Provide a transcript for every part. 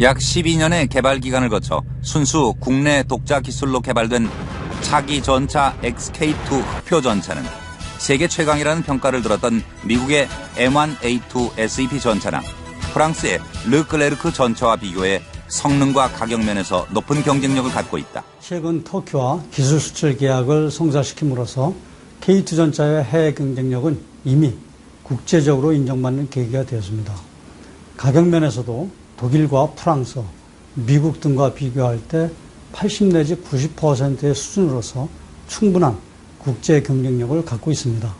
약 12년의 개발 기간을 거쳐 순수 국내 독자 기술로 개발된 차기 전차 XK2 흑표 전차는 세계 최강이라는 평가를 들었던 미국의 M1A2 SEP 전차나 프랑스의 르클레르크 전차와 비교해 성능과 가격 면에서 높은 경쟁력을 갖고 있다. 최근 터키와 기술 수출 계약을 성사시킴으로써 K2 전차의 해외 경쟁력은 이미 국제적으로 인정받는 계기가 되었습니다. 가격 면에서도 독일과 프랑스, 미국 등과 비교할 때 80 내지 90%의 수준으로서 충분한 국제 경쟁력을 갖고 있습니다.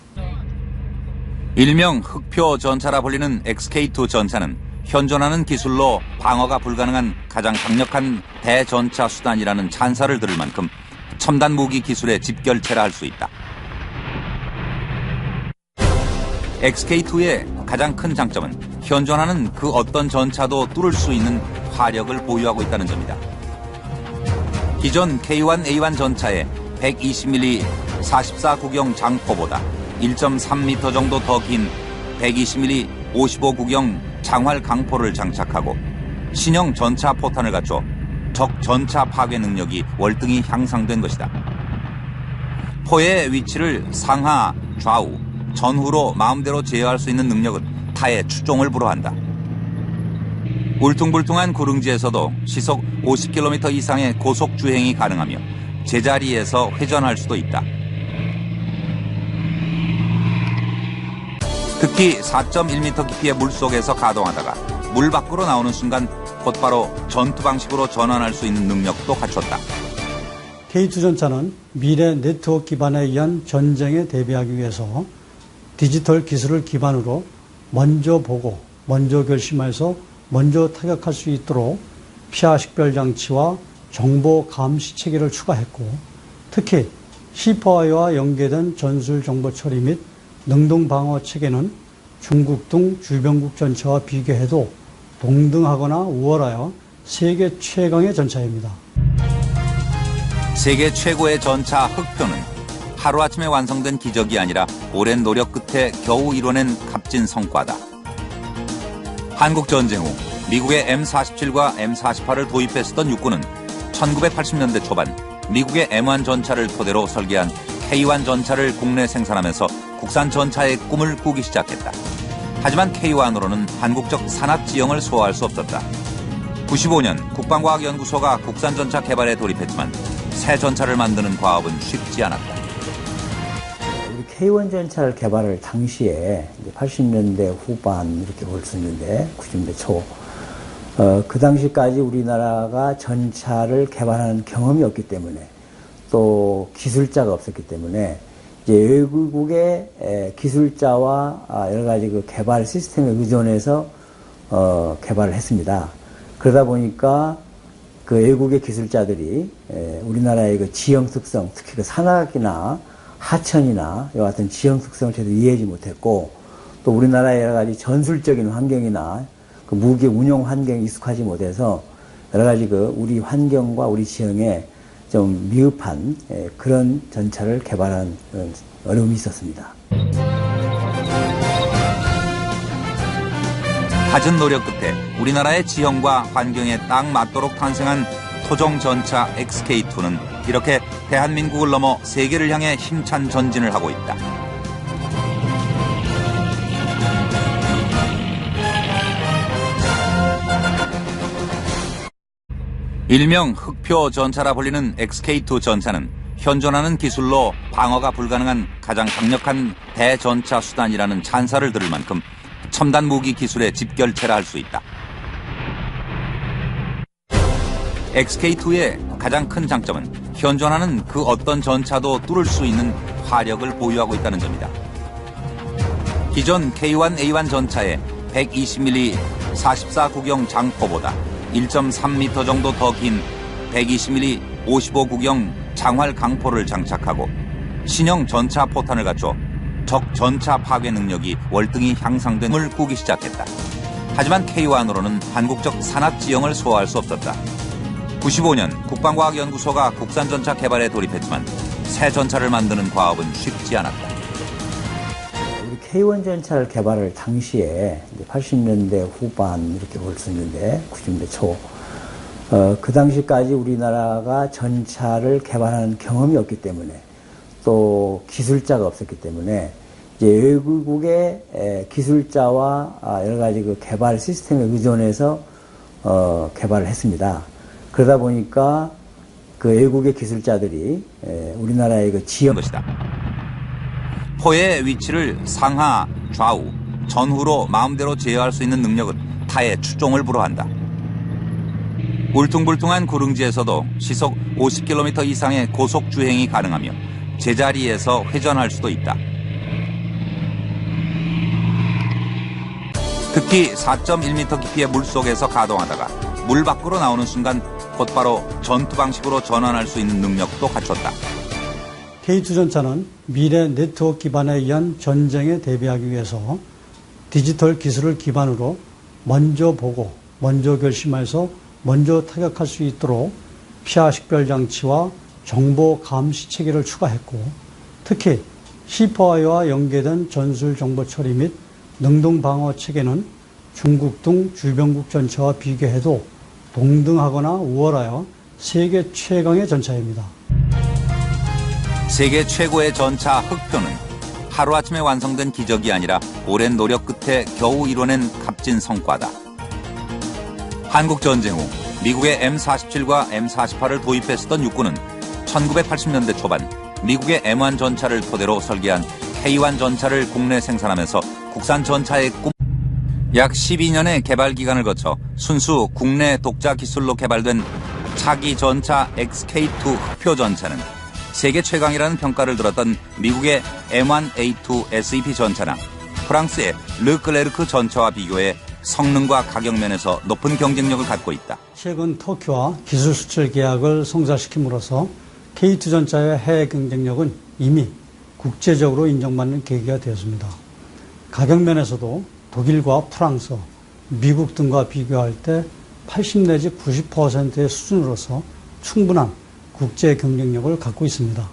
일명 흑표 전차라 불리는 XK2 전차는 현존하는 기술로 방어가 불가능한 가장 강력한 대전차 수단이라는 찬사를 들을 만큼 첨단 무기 기술의 집결체라 할 수 있다. XK2의 가장 큰 장점은 현존하는 그 어떤 전차도 뚫을 수 있는 화력을 보유하고 있다는 점이다. 기존 K1A1 전차의 120mm 44구경 장포보다 1.3m 정도 더 긴 120mm 55구경 장활 강포를 장착하고 신형 전차 포탄을 갖춰 적 전차 파괴 능력이 월등히 향상된 것이다. 포의 위치를 상하, 좌우, 전후로 마음대로 제어할 수 있는 능력은 타의 추종을 불허한다. 울퉁불퉁한 구릉지에서도 시속 50km 이상의 고속 주행이 가능하며 제자리에서 회전할 수도 있다. 특히 4.1m 깊이의 물속에서 가동하다가 물 밖으로 나오는 순간 곧바로 전투 방식으로 전환할 수 있는 능력도 갖췄다. K2 전차는 미래 네트워크 기반에 의한 전쟁에 대비하기 위해서 디지털 기술을 기반으로 먼저 보고 먼저 결심해서 먼저 타격할 수 있도록 피하 식별 장치와 정보 감시 체계를 추가했고, 특히 C4I와 연계된 전술 정보 처리 및 능동 방어 체계는 중국 등 주변국 전차와 비교해도 동등하거나 우월하여 세계 최강의 전차입니다. 세계 최고의 전차 흑표는 하루아침에 완성된 기적이 아니라 오랜 노력 끝에 겨우 이뤄낸 값진 성과다. 한국 전쟁 후 미국의 M47과 M48을 도입했었던 육군은 1980년대 초반 미국의 M1 전차를 토대로 설계한 K1 전차를 국내 생산하면서 국산 전차의 꿈을 꾸기 시작했다. 하지만 K1으로는 한국적 산업 지형을 소화할 수 없었다. 95년 국방과학연구소가 국산 전차 개발에 돌입했지만 새 전차를 만드는 과업은 쉽지 않았다. 우리 K1 전차를 개발할 당시에 80년대 후반 이렇게 볼 수 있는데 90년대 초 그 당시까지 우리나라가 전차를 개발하는 경험이 없기 때문에 또 기술자가 없었기 때문에 이제 외국의 기술자와 여러 가지 그 개발 시스템에 의존해서 개발을 했습니다. 그러다 보니까 그 외국의 기술자들이 우리나라의 그 지형 특성, 특히 그 산악이나 하천이나 이와 같은 지형 특성을 제대로 이해하지 못했고, 또 우리나라의 여러 가지 전술적인 환경이나 그 무기 운용 환경에 익숙하지 못해서 여러 가지 그 우리 환경과 우리 지형에 좀 미흡한 그런 전차를 개발한 어려움이 있었습니다. 갖은 노력 끝에 우리나라의 지형과 환경에 딱 맞도록 탄생한 토종 전차 XK2는 이렇게 대한민국을 넘어 세계를 향해 힘찬 전진을 하고 있다. 일명 흑표 전차라 불리는 XK2 전차는 현존하는 기술로 방어가 불가능한 가장 강력한 대전차 수단이라는 찬사를 들을 만큼 첨단 무기 기술의 집결체라 할 수 있다. XK2의 가장 큰 장점은 현존하는 그 어떤 전차도 뚫을 수 있는 화력을 보유하고 있다는 점이다. 기존 K1A1 전차의 120mm 44구경 장포보다 1.3m 정도 더 긴 120mm 55구경 장활 강포를 장착하고 신형 전차 포탄을 갖춰 적 전차 파괴 능력이 월등히 향상된 꿈을 꾸기 시작했다. 하지만 K1으로는 한국적 산업 지형을 소화할 수 없었다. 95년 국방과학연구소가 국산 전차 개발에 돌입했지만 새 전차를 만드는 과업은 쉽지 않았다. 우리 K1 전차를 개발할 당시에 이제 80년대 후반 이렇게 볼 수 있는데 90년대 초. 그 당시까지 우리나라가 전차를 개발하는 경험이 없기 때문에 또 기술자가 없었기 때문에 이제 외국의 기술자와 여러 가지 그 개발 시스템에 의존해서 개발을 했습니다. 그러다 보니까 그 외국의 기술자들이 우리나라의 그 지역 것이다. 포의 위치를 상하, 좌우, 전후로 마음대로 제어할 수 있는 능력은 타의 추종을 불허한다. 울퉁불퉁한 구릉지에서도 시속 50km 이상의 고속 주행이 가능하며 제자리에서 회전할 수도 있다. 특히 4.1m 깊이의 물속에서 가동하다가 물 밖으로 나오는 순간 곧바로 전투 방식으로 전환할 수 있는 능력도 갖췄다. K2 전차는 미래 네트워크 기반에 의한 전쟁에 대비하기 위해서 디지털 기술을 기반으로 먼저 보고 먼저 결심해서 먼저 타격할 수 있도록 피하 식별 장치와 정보 감시 체계를 추가했고, 특히 시퍼와이와 연계된 전술 정보 처리 및 능동 방어 체계는 중국 등 주변국 전차와 비교해도 동등하거나 우월하여 세계 최강의 전차입니다. 세계 최고의 전차 흑표는 하루아침에 완성된 기적이 아니라 오랜 노력 끝에 겨우 이뤄낸 값진 성과다. 한국 전쟁 후 미국의 M47과 M48을 도입했었던 육군은 1980년대 초반 미국의 M1 전차를 토대로 설계한 K1 전차를 국내 생산하면서 국산 전차의 꿈 약 12년의 개발 기간을 거쳐 순수 국내 독자 기술로 개발된 차기 전차 XK2 흑표 전차는 세계 최강이라는 평가를 들었던 미국의 M1A2 SEP 전차나 프랑스의 르클레르크 전차와 비교해 성능과 가격 면에서 높은 경쟁력을 갖고 있다. 최근 터키와 기술 수출 계약을 성사시킴으로써 K2 전차의 해외 경쟁력은 이미 국제적으로 인정받는 계기가 되었습니다. 가격 면에서도 독일과 프랑스, 미국 등과 비교할 때 80 내지 90%의 수준으로서 충분한 국제 경쟁력을 갖고 있습니다.